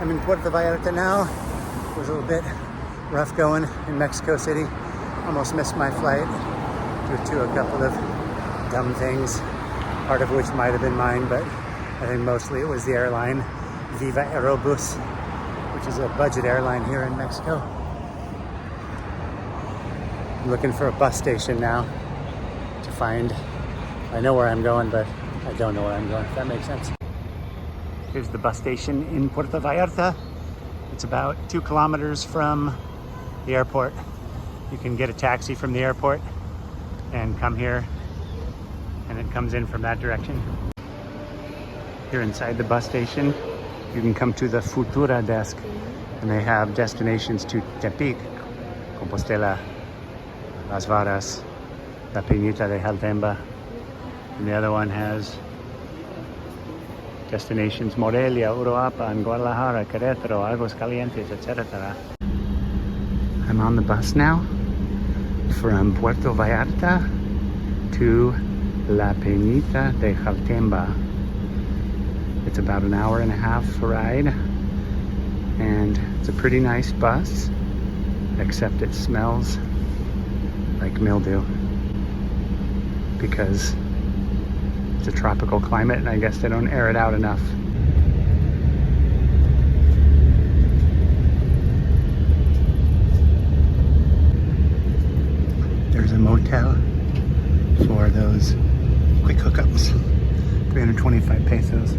I'm in Puerto Vallarta now. It was a little bit rough going in Mexico City. Almost missed my flight due to a couple of dumb things, part of which might have been mine, but I think mostly it was the airline, Viva Aerobus, which is a budget airline here in Mexico. I'm looking for a bus station now to find. I know where I'm going, but I don't know where I'm going, if that makes sense. Here's the bus station in Puerto Vallarta. It's about 2 kilometers from the airport. You can get a taxi from the airport and come here, and it comes in from that direction. Here inside the bus station, you can come to the Futura desk, and they have destinations to Tepic, Compostela, Las Varas, La Peñita de Jaltemba, and the other one has destinations Morelia, Uruapan, Guadalajara, Querétaro, Aguascalientes, etc. I'm on the bus now from Puerto Vallarta to La Peñita de Jaltemba. It's about an hour and a half ride, and it's a pretty nice bus, except it smells like mildew because it's a tropical climate, and I guess they don't air it out enough. There's a motel for those quick hookups, 325 pesos.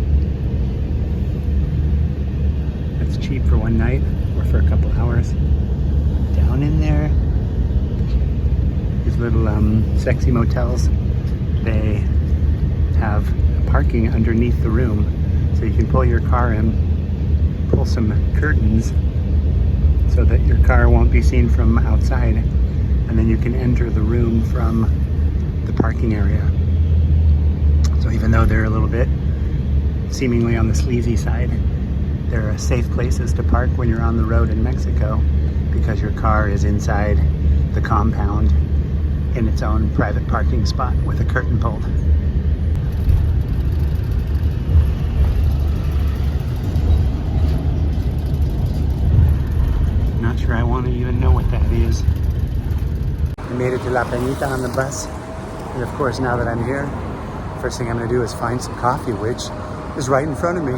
That's cheap for one night or for a couple hours. Down in there, these little sexy motels, they have parking underneath the room, so you can pull your car in, pull some curtains so that your car won't be seen from outside, and then you can enter the room from the parking area. So even though they're a little bit seemingly on the sleazy side, they're safe places to park when you're on the road in Mexico, because your car is inside the compound in its own private parking spot with a curtain pulled. Not sure I want to even know what that is. I made it to La Peñita on the bus, and of course now that I'm here, first thing I'm going to do is find some coffee, which is right in front of me.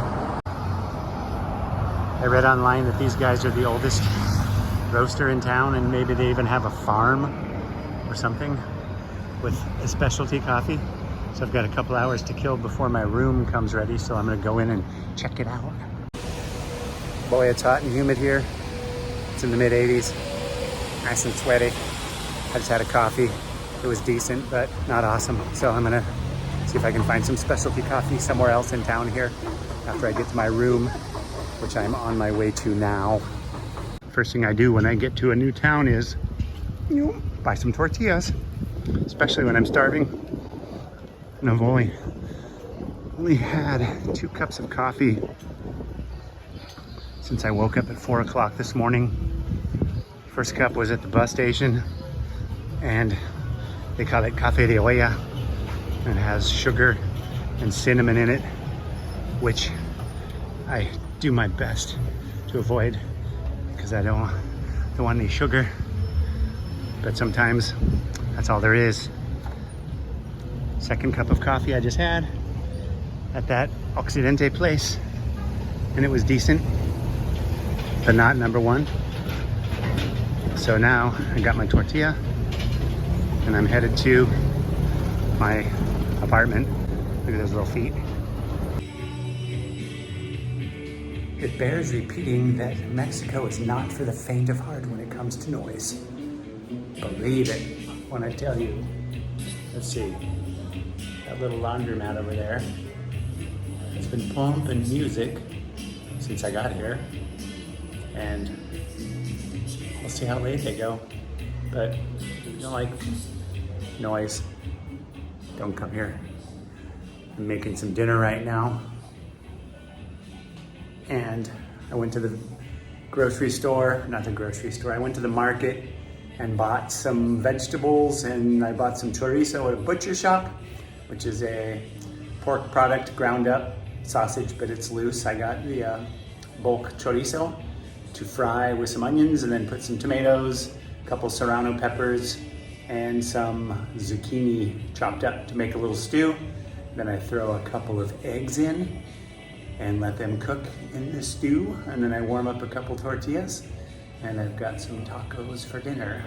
I read online that these guys are the oldest roaster in town, and maybe they even have a farm or something with a specialty coffee. So I've got a couple hours to kill before my room comes ready, so I'm going to go in and check it out. Boy, it's hot and humid here. It's in the mid 80s, nice and sweaty. I just had a coffee. It was decent, but not awesome. So I'm gonna see if I can find some specialty coffee somewhere else in town here after I get to my room, which I'm on my way to now. First thing I do when I get to a new town is buy some tortillas, especially when I'm starving. And I've only had 2 cups of coffee since I woke up at 4 o'clock this morning. First cup was at the bus station, and they call it café de olla, and it has sugar and cinnamon in it, which I do my best to avoid because I don't want any sugar, but sometimes that's all there is. Second cup of coffee I just had at that Occidente place, and it was decent, but not number one. So now I got my tortilla and I'm headed to my apartment. Look at those little feet. It bears repeating that Mexico is not for the faint of heart when it comes to noise. Believe it when I tell you. Let's see, that little laundromat over there, it's been pumping music since I got here, and we'll see how late they go. But if you don't like noise, don't come here. I'm making some dinner right now, and I went to the grocery store, not the grocery store, I went to the market and bought some vegetables, and I bought some chorizo at a butcher shop, which is a pork product, ground up sausage, but it's loose. I got the bulk chorizo to fry with some onions, and then put some tomatoes, a couple serrano peppers, and some zucchini chopped up to make a little stew. Then I throw a couple of eggs in and let them cook in the stew. And then I warm up a couple tortillas, and I've got some tacos for dinner.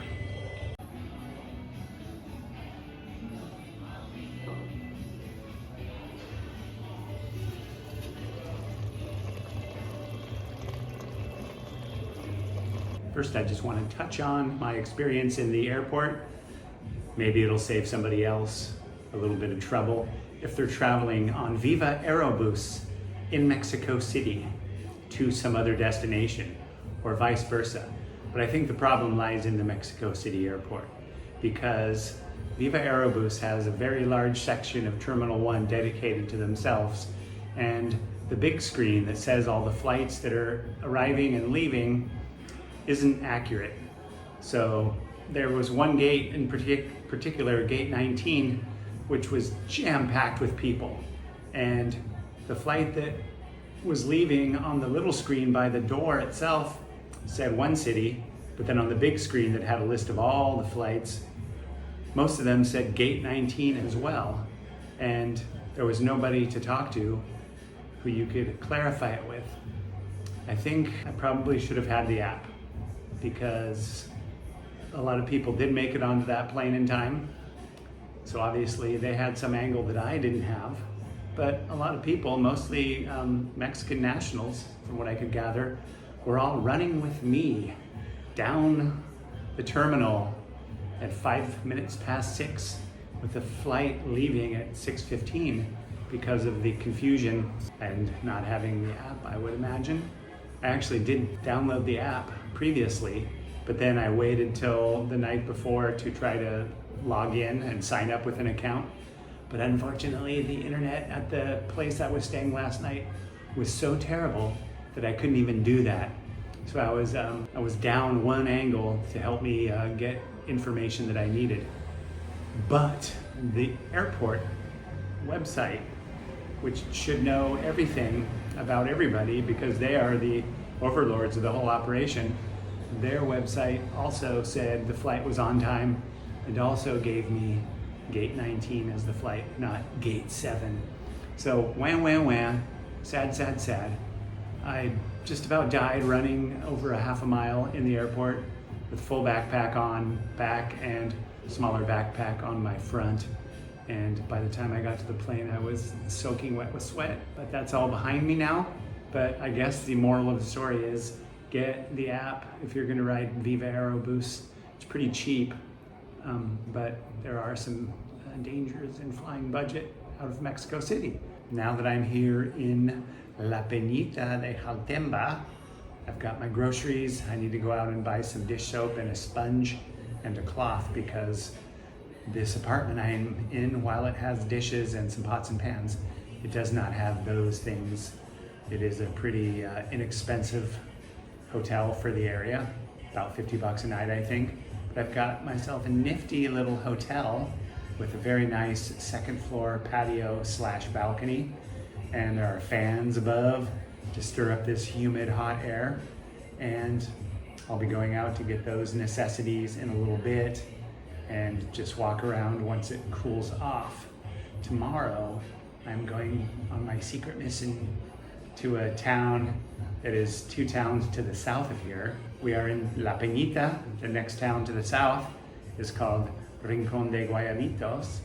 First, I just want to touch on my experience in the airport. Maybe it'll save somebody else a little bit of trouble if they're traveling on Viva Aerobus in Mexico City to some other destination, or vice versa. But I think the problem lies in the Mexico City airport, because Viva Aerobus has a very large section of Terminal 1 dedicated to themselves, and the big screen that says all the flights that are arriving and leaving isn't accurate. So there was one gate in particular, gate 19, which was jam-packed with people. And the flight that was leaving on the little screen by the door itself said one city, but then on the big screen that had a list of all the flights, most of them said gate 19 as well. And there was nobody to talk to who you could clarify it with. I think I probably should have had the app, because a lot of people did make it onto that plane in time. So obviously they had some angle that I didn't have, but a lot of people, mostly Mexican nationals, from what I could gather, were all running with me down the terminal at 5 minutes past 6 with the flight leaving at 6:15 because of the confusion and not having the app, I would imagine. I actually did download the app previously, but then I waited till the night before to try to log in and sign up with an account. But unfortunately, the internet at the place I was staying last night was so terrible that I couldn't even do that. So I was down one angle to help me get information that I needed. But the airport website, which should know everything about everybody because they are the overlords of the whole operation, their website also said the flight was on time, and also gave me gate 19 as the flight, not gate 7. So wah, sad, sad, sad. I just about died running over a half a mile in the airport with full backpack on back and smaller backpack on my front. And by the time I got to the plane, I was soaking wet with sweat, but that's all behind me now. But I guess the moral of the story is get the app if you're gonna ride Viva Aerobus. It's pretty cheap, but there are some dangers in flying budget out of Mexico City. Now that I'm here in La Peñita de Jaltemba, I've got my groceries. I need to go out and buy some dish soap and a sponge and a cloth, because this apartment I'm in, while it has dishes and some pots and pans, it does not have those things. It is a pretty inexpensive hotel for the area, about 50 bucks a night, I think. But I've got myself a nifty little hotel with a very nice second floor patio / balcony. And there are fans above to stir up this humid hot air. And I'll be going out to get those necessities in a little bit and just walk around once it cools off. Tomorrow, I'm going on my secret mission to a town that is 2 towns to the south of here. We are in La Peñita. The next town to the south is called Rincón de Guayabitos.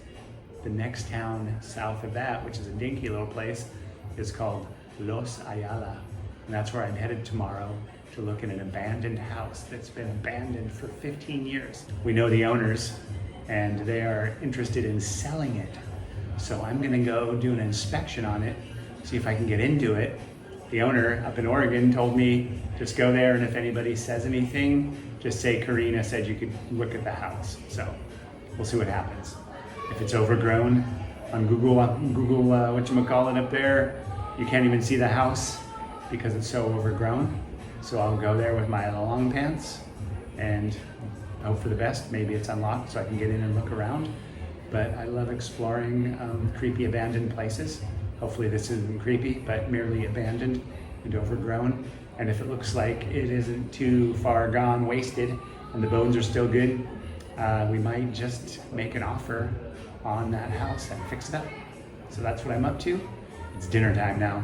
The next town south of that, which is a dinky little place, is called Los Ayala. And that's where I'm headed tomorrow to look at an abandoned house that's been abandoned for 15 years. We know the owners and they are interested in selling it. So I'm gonna go do an inspection on it, see if I can get into it. The owner up in Oregon told me, just go there, and if anybody says anything, just say Karina said you could look at the house. So we'll see what happens. If it's overgrown, on Google whatchamacallit up there, you can't even see the house because it's so overgrown. So I'll go there with my long pants and hope for the best. Maybe it's unlocked so I can get in and look around. But I love exploring creepy abandoned places. Hopefully this isn't creepy, but merely abandoned and overgrown. And if it looks like it isn't too far gone, wasted, and the bones are still good, we might just make an offer on that house and fix it up. So that's what I'm up to. It's dinner time now.